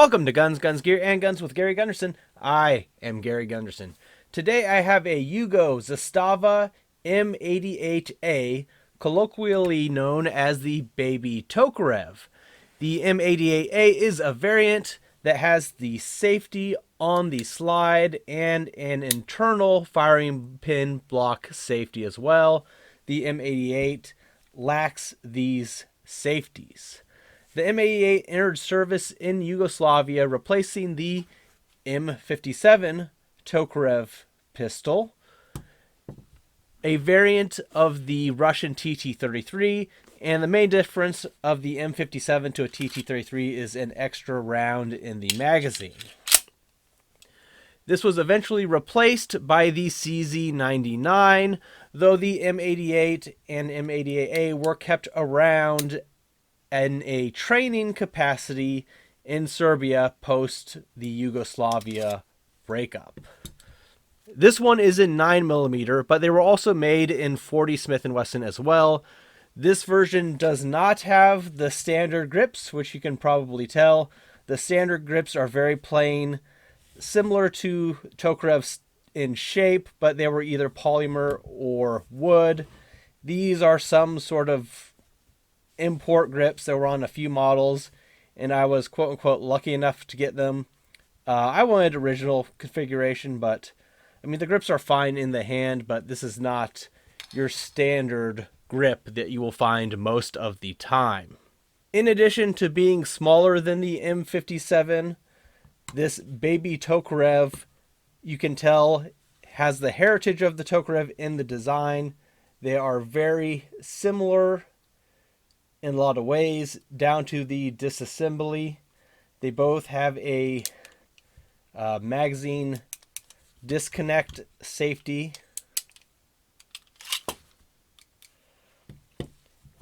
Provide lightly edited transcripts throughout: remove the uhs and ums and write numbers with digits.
Welcome to Guns, Guns, Gear, and Guns with Gary Gunderson. I am Gary Gunderson. Today I have a Yugo Zastava M88A, colloquially known as the Baby Tokarev. The M88A is a variant that has the safety on the slide and an internal firing pin block safety as well. The M88 lacks these safeties. The M88 entered service in Yugoslavia, replacing the M57 Tokarev pistol, a variant of the Russian TT-33, and the main difference of the M57 to a TT-33 is an extra round in the magazine. This was eventually replaced by the CZ99, though the M88 and M88A were kept around in a training capacity in Serbia post the Yugoslavia breakup. This one is in 9mm, but they were also made in 40 Smith & Wesson as well. This version does not have the standard grips, which you can probably tell. The standard grips are very plain, similar to Tokarev's in shape, but they were either polymer or wood. These are some sort of import grips that were on a few models, and I was quote-unquote lucky enough to get them. I wanted original configuration, but I mean the grips are fine in the hand, but this is not your standard grip that you will find most of the time. In addition to being smaller than the M57, this Baby Tokarev, you can tell, has the heritage of the Tokarev in the design. They are very similar in a lot of ways, down to the disassembly. They both have a magazine disconnect safety,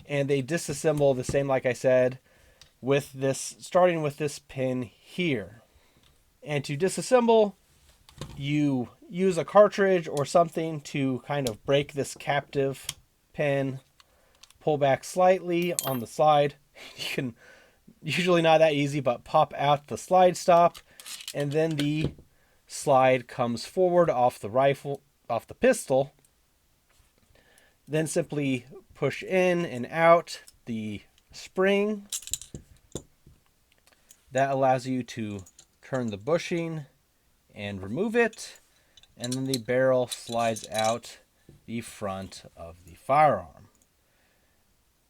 and they disassemble the same, like I said, with this, starting with this pin here. And to disassemble, you use a cartridge or something to kind of break this captive pin. Pull back slightly on the slide. You can, usually not that easy, but pop out the slide stop, and then the slide comes forward off the rifle, off the pistol. Then simply push in and out the spring. That allows you to turn the bushing and remove it, and then the barrel slides out the front of the firearm.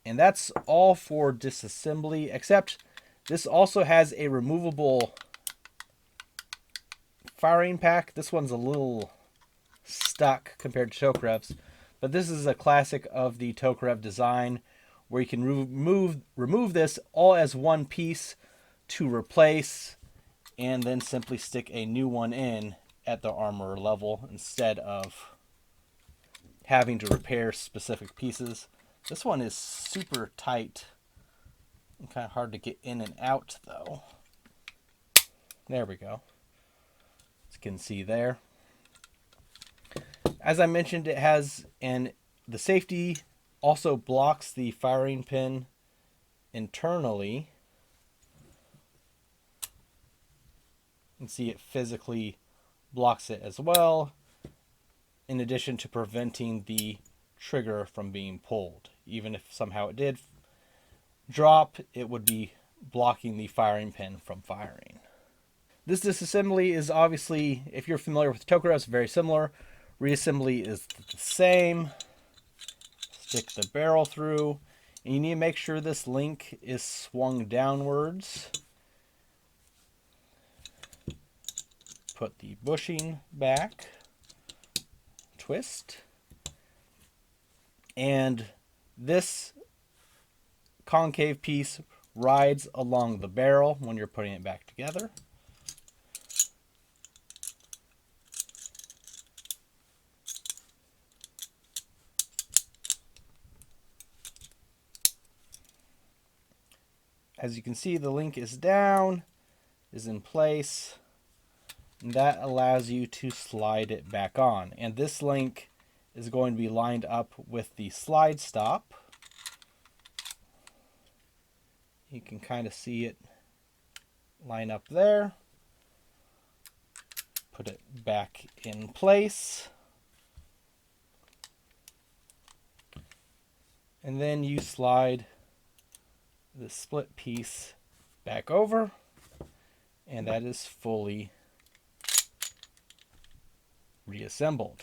And that's all for disassembly, except this also has a removable firing pack. This one's a little stuck compared to Tokarev's, but this is a classic of the Tokarev design, where you can remove this all as one piece to replace, and then simply stick a new one in at the armor level instead of having to repair specific pieces. This one is super tight and kind of hard to get in and out, though. There we go. As you can see there. As I mentioned, it has the safety also blocks the firing pin internally. You can see it physically blocks it as well, in addition to preventing the trigger from being pulled. Even if somehow it did drop, it would be blocking the firing pin from firing. This disassembly is obviously, if you're familiar with Tokarev's, very similar. Reassembly is the same. Stick the barrel through, and you need to make sure this link is swung downwards. Put the bushing back, twist, and this concave piece rides along the barrel when you're putting it back together. As you can see, the link is down, is in place, and that allows you to slide it back on. And this link is going to be lined up with the slide stop. You can kind of see it line up there. Put it back in place. And then you slide the split piece back over, and that is fully reassembled.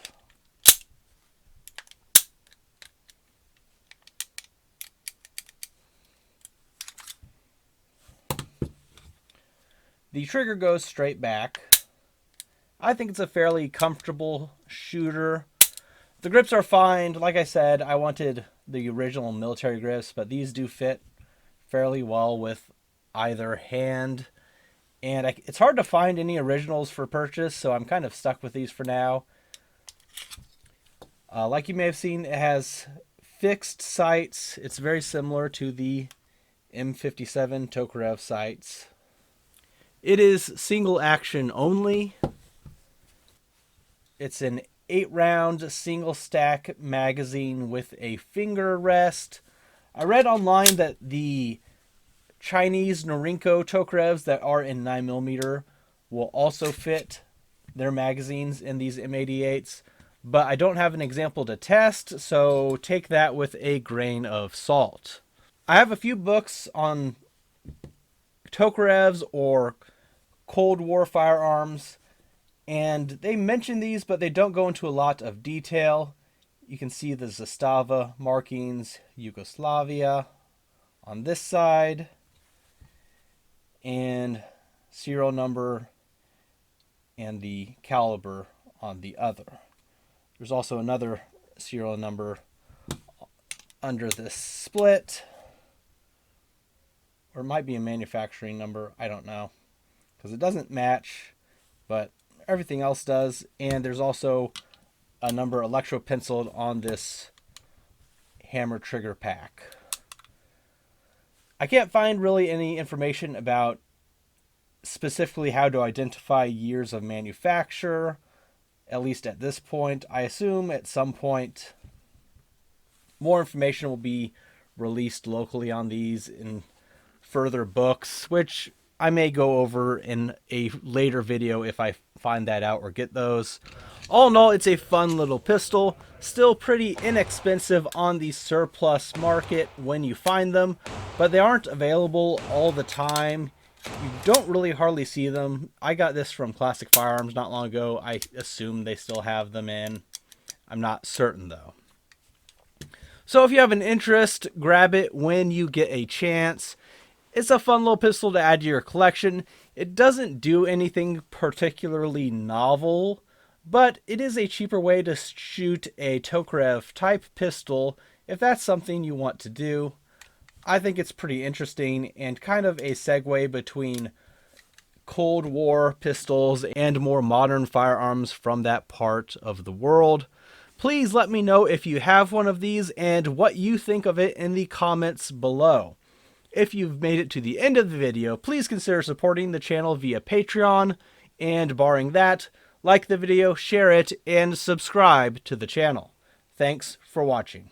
The trigger goes straight back. I think it's a fairly comfortable shooter. The grips are fine. Like I said, I wanted the original military grips, but these do fit fairly well with either hand. And it's hard to find any originals for purchase, so I'm kind of stuck with these for now. Like you may have seen, it has fixed sights. It's very similar to the M57 Tokarev sights. It is single action only. It's an 8-round single stack magazine with a finger rest. I read online that the Chinese Norinco Tokarevs that are in 9mm will also fit their magazines in these M88s, but I don't have an example to test, so take that with a grain of salt. I have a few books on Tokarevs or Cold War firearms, and they mention these, but they don't go into a lot of detail. You can see the Zastava markings, Yugoslavia on this side, and serial number and the caliber on the other. There's also another serial number under this split, or it might be a manufacturing number, I don't know, because it doesn't match, but everything else does. And there's also a number electro penciled on this hammer trigger pack. I can't find really any information about specifically how to identify years of manufacture, at least at this point. I assume at some point more information will be released locally on these in further books, which I may go over in a later video if I find that out or get those. All in all, it's a fun little pistol. Still pretty inexpensive on the surplus market when you find them, but they aren't available all the time. You don't really hardly see them. I got this from Classic Firearms not long ago. I assume they still have them in. I'm not certain though. So if you have an interest, grab it when you get a chance. It's a fun little pistol to add to your collection. It doesn't do anything particularly novel, but it is a cheaper way to shoot a Tokarev type pistol if that's something you want to do. I think it's pretty interesting and kind of a segue between Cold War pistols and more modern firearms from that part of the world. Please let me know if you have one of these and what you think of it in the comments below. If you've made it to the end of the video, please consider supporting the channel via Patreon, and barring that, like the video, share it, and subscribe to the channel. Thanks for watching.